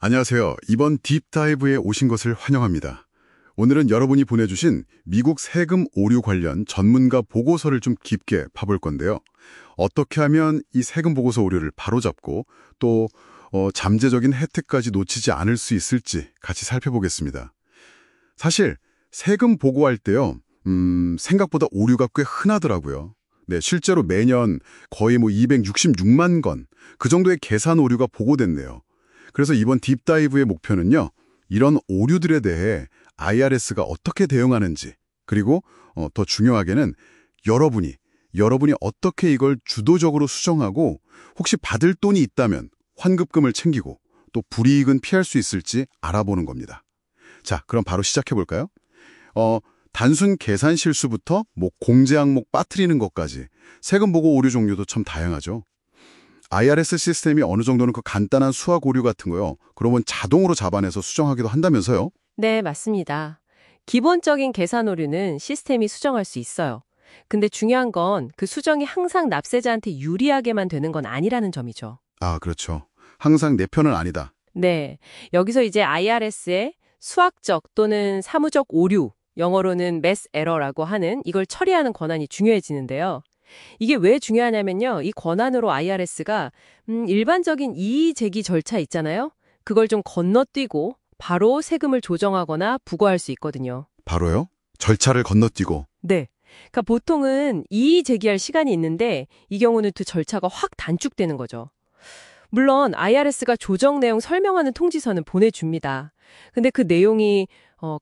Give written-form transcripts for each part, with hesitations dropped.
안녕하세요. 이번 딥다이브에 오신 것을 환영합니다. 오늘은 여러분이 보내주신 미국 세금 오류 관련 전문가 보고서를 좀 깊게 파볼 건데요. 어떻게 하면 이 세금 보고서 오류를 바로잡고 또 잠재적인 혜택까지 놓치지 않을 수 있을지 같이 살펴보겠습니다. 사실 세금 보고할 때요. 생각보다 오류가 꽤 흔하더라고요. 네, 실제로 매년 거의 266만 건, 그 정도의 계산 오류가 보고됐네요. 그래서 이번 딥다이브의 목표는요. 이런 오류들에 대해 IRS가 어떻게 대응하는지, 그리고 더 중요하게는 여러분이 어떻게 이걸 주도적으로 수정하고 혹시 받을 돈이 있다면 환급금을 챙기고 또 불이익은 피할 수 있을지 알아보는 겁니다. 자, 그럼 바로 시작해 볼까요? 단순 계산 실수부터 공제 항목 빠뜨리는 것까지 세금 보고 오류 종류도 참 다양하죠. IRS 시스템이 어느 정도는 그 간단한 수학 오류 같은 거요. 그러면 자동으로 잡아내서 수정하기도 한다면서요? 네, 맞습니다. 기본적인 계산 오류는 시스템이 수정할 수 있어요. 근데 중요한 건 그 수정이 항상 납세자한테 유리하게만 되는 건 아니라는 점이죠. 아, 그렇죠. 항상 내 편은 아니다. 네, 여기서 이제 IRS의 수학적 또는 사무적 오류, 영어로는 math error라고 하는 이걸 처리하는 권한이 중요해지는데요. 이게 왜 중요하냐면요. 이 권한으로 IRS가 일반적인 이의 제기 절차 있잖아요. 그걸 좀 건너뛰고 바로 세금을 조정하거나 부과할 수 있거든요. 바로요? 절차를 건너뛰고. 네. 그러니까 보통은 이의 제기할 시간이 있는데 이 경우는 그 절차가 확 단축되는 거죠. 물론 IRS가 조정 내용 설명하는 통지서는 보내줍니다. 근데 그 내용이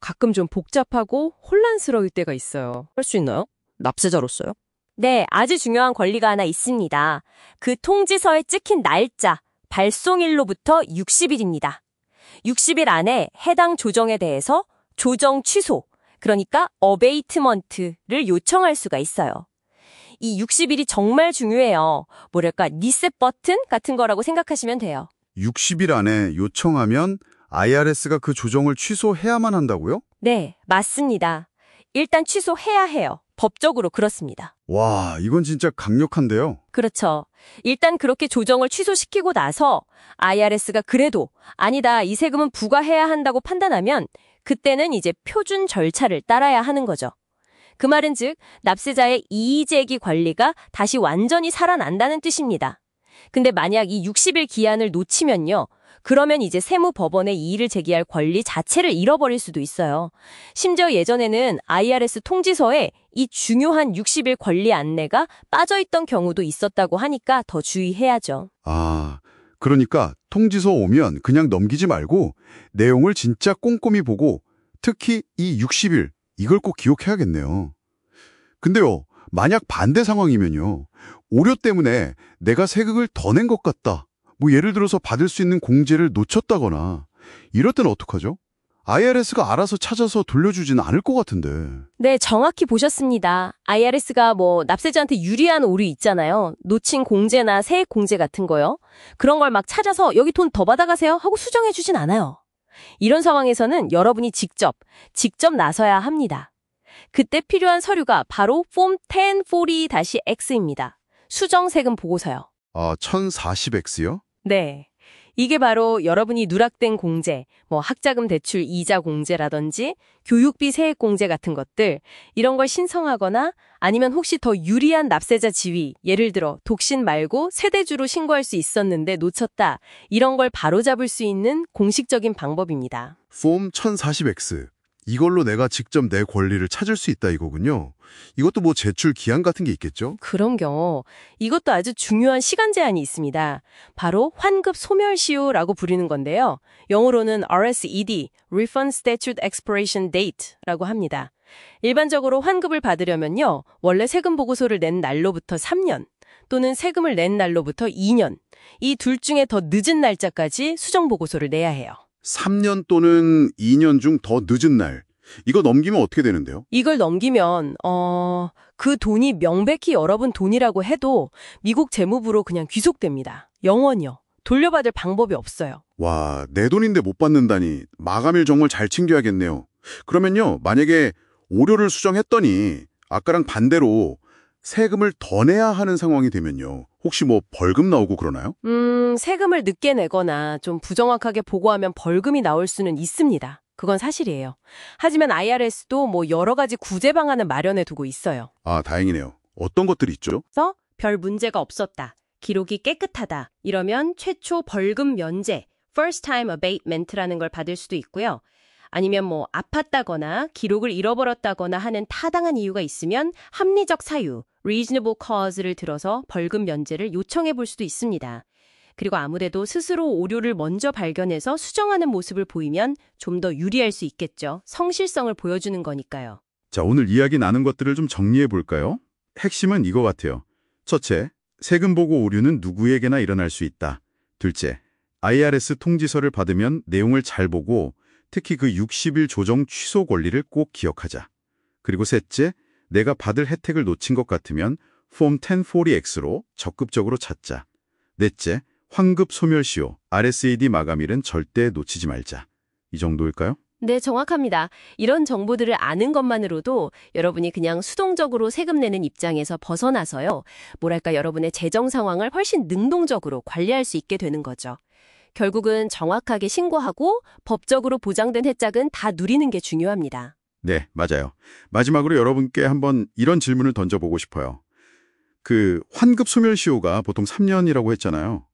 가끔 좀 복잡하고 혼란스러울 때가 있어요. 할 수 있나요? 납세자로서요? 네, 아주 중요한 권리가 하나 있습니다. 그 통지서에 찍힌 날짜, 발송일로부터 60일입니다. 60일 안에 해당 조정에 대해서 조정 취소, 그러니까 어베이트먼트를 요청할 수가 있어요. 이 60일이 정말 중요해요. 뭐랄까, 리셋 버튼 같은 거라고 생각하시면 돼요. 60일 안에 요청하면 IRS가 그 조정을 취소해야만 한다고요? 네, 맞습니다. 일단 취소해야 해요. 법적으로 그렇습니다. 와, 이건 진짜 강력한데요. 그렇죠. 일단 그렇게 조정을 취소시키고 나서 IRS가 그래도 아니다, 이 세금은 부과해야 한다고 판단하면 그때는 이제 표준 절차를 따라야 하는 거죠. 그 말은 즉 납세자의 이의제기 권리가 다시 완전히 살아난다는 뜻입니다. 근데 만약 이 60일 기한을 놓치면요. 그러면 이제 세무법원에 이의를 제기할 권리 자체를 잃어버릴 수도 있어요. 심지어 예전에는 IRS 통지서에 이 중요한 60일 권리 안내가 빠져있던 경우도 있었다고 하니까 더 주의해야죠. 아, 그러니까 통지서 오면 그냥 넘기지 말고 내용을 진짜 꼼꼼히 보고 특히 이 60일, 이걸 꼭 기억해야겠네요. 근데요, 만약 반대 상황이면요. 오류 때문에 내가 세금을 더 낸 것 같다. 예를 들어서 받을 수 있는 공제를 놓쳤다거나 이럴 때는 어떡하죠? IRS가 알아서 찾아서 돌려주지는 않을 것 같은데. 네, 정확히 보셨습니다. IRS가 납세자한테 유리한 오류 있잖아요. 놓친 공제나 세액 공제 같은 거요. 그런 걸 막 찾아서 여기 돈 더 받아가세요 하고 수정해주진 않아요. 이런 상황에서는 여러분이 직접 나서야 합니다. 그때 필요한 서류가 바로 폼 1040-X입니다. 수정세금 보고서요. 아, 1040X요? 네. 이게 바로 여러분이 누락된 공제, 학자금 대출 이자 공제라든지 교육비 세액 공제 같은 것들, 이런 걸 신청하거나 아니면 혹시 더 유리한 납세자 지위, 예를 들어 독신 말고 세대주로 신고할 수 있었는데 놓쳤다, 이런 걸 바로잡을 수 있는 공식적인 방법입니다. 폼 1040X. 이걸로 내가 직접 내 권리를 찾을 수 있다 이거군요. 이것도 제출 기한 같은 게 있겠죠? 그럼요. 이것도 아주 중요한 시간 제한이 있습니다. 바로 환급 소멸시효라고 부르는 건데요. 영어로는 RSED, Refund Statute Expiration Date라고 합니다. 일반적으로 환급을 받으려면요. 원래 세금 보고서를 낸 날로부터 3년 또는 세금을 낸 날로부터 2년, 이 둘 중에 더 늦은 날짜까지 수정 보고서를 내야 해요. 3년 또는 2년 중 더 늦은 날. 이거 넘기면 어떻게 되는데요? 이걸 넘기면 그 돈이 명백히 여러분 돈이라고 해도 미국 재무부로 그냥 귀속됩니다. 영원히요. 돌려받을 방법이 없어요. 와, 내 돈인데 못 받는다니. 마감일 정말 잘 챙겨야겠네요. 그러면요, 만약에 오류를 수정했더니 아까랑 반대로 세금을 더 내야 하는 상황이 되면요. 혹시 뭐 벌금 나오고 그러나요? 세금을 늦게 내거나 좀 부정확하게 보고하면 벌금이 나올 수는 있습니다. 그건 사실이에요. 하지만 IRS도 뭐 여러 가지 구제 방안을 마련해 두고 있어요. 아, 다행이네요. 어떤 것들이 있죠? 그래서 별 문제가 없었다. 기록이 깨끗하다. 이러면 최초 벌금 면제, first time abatement라는 걸 받을 수도 있고요. 아니면 뭐 아팠다거나 기록을 잃어버렸다거나 하는 타당한 이유가 있으면 합리적 사유, reasonable cause를 들어서 벌금 면제를 요청해 볼 수도 있습니다. 그리고 아무래도 스스로 오류를 먼저 발견해서 수정하는 모습을 보이면 좀 더 유리할 수 있겠죠. 성실성을 보여주는 거니까요. 자, 오늘 이야기 나눈 것들을 좀 정리해 볼까요? 핵심은 이거 같아요. 첫째, 세금 보고 오류는 누구에게나 일어날 수 있다. 둘째, IRS 통지서를 받으면 내용을 잘 보고 특히 그 60일 조정 취소 권리를 꼭 기억하자. 그리고 셋째, 내가 받을 혜택을 놓친 것 같으면 폼 1040X로 적극적으로 찾자. 넷째, 환급 소멸시효, RSAD 마감일은 절대 놓치지 말자. 이 정도일까요? 네, 정확합니다. 이런 정보들을 아는 것만으로도 여러분이 그냥 수동적으로 세금 내는 입장에서 벗어나서요. 뭐랄까, 여러분의 재정 상황을 훨씬 능동적으로 관리할 수 있게 되는 거죠. 결국은 정확하게 신고하고 법적으로 보장된 혜택은 다 누리는 게 중요합니다. 네, 맞아요. 마지막으로 여러분께 한번 이런 질문을 던져보고 싶어요. 그 환급 소멸시효가 보통 3년이라고 했잖아요.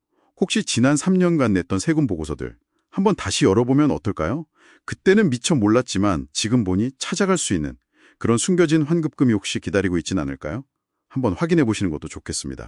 혹시 지난 3년간 냈던 세금 보고서들 한번 다시 열어보면 어떨까요? 그때는 미처 몰랐지만 지금 보니 찾아갈 수 있는 그런 숨겨진 환급금이 혹시 기다리고 있진 않을까요? 한번 확인해 보시는 것도 좋겠습니다.